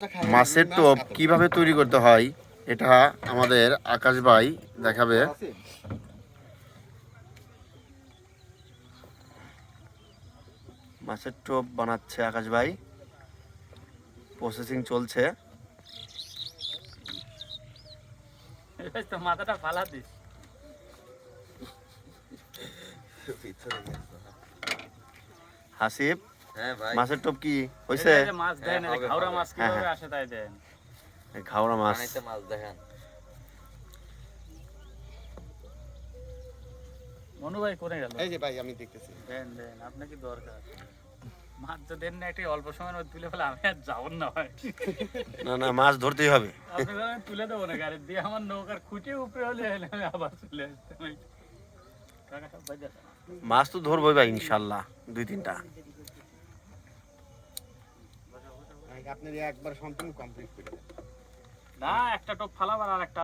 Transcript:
মাছের টোপ কিভাবে তৈরি করতে হয় এটা আমাদের আকাশ ভাই দেখাবে। মাছের টোপ বানাচ্ছে আকাশ ভাই, প্রসেসিং চলছে। মাথাটা ফালা দিস। হাসিব, হ্যাঁ ভাই, মাছের টোপ কি হয়েছে? মাছ দেন, ঘাওড়া মাছ কিভাবে আসে তাই দেন। ঘাওড়া মাছ, পানিতে মাছ দেখেন। মনু ভাই করে গেল। এই যে ভাই আমি দেখতেছি। দেন দেন, আপনার কি দরকার? মাছ তো দেন না, একটু অল্প সময়ের মধ্যে তুলে ফেলে আমি আর যাবো না ভাই। না না, মাছ ধরতেই হবে। আপনি আমি তুলে দেবো না গাড়ি দিয়ে, আমার নৌকার খুঁটে উপরে হলে আমি আবার চলে আসতাম। টাকা সব বাজে আছে। মাছ তো ধরবোই ভাই ইনশাল্লাহ, 2-3টা। আপনার একবার সম্পূর্ণ কমপ্লিট করে না, একটা টোপ ফালাবার আর একটা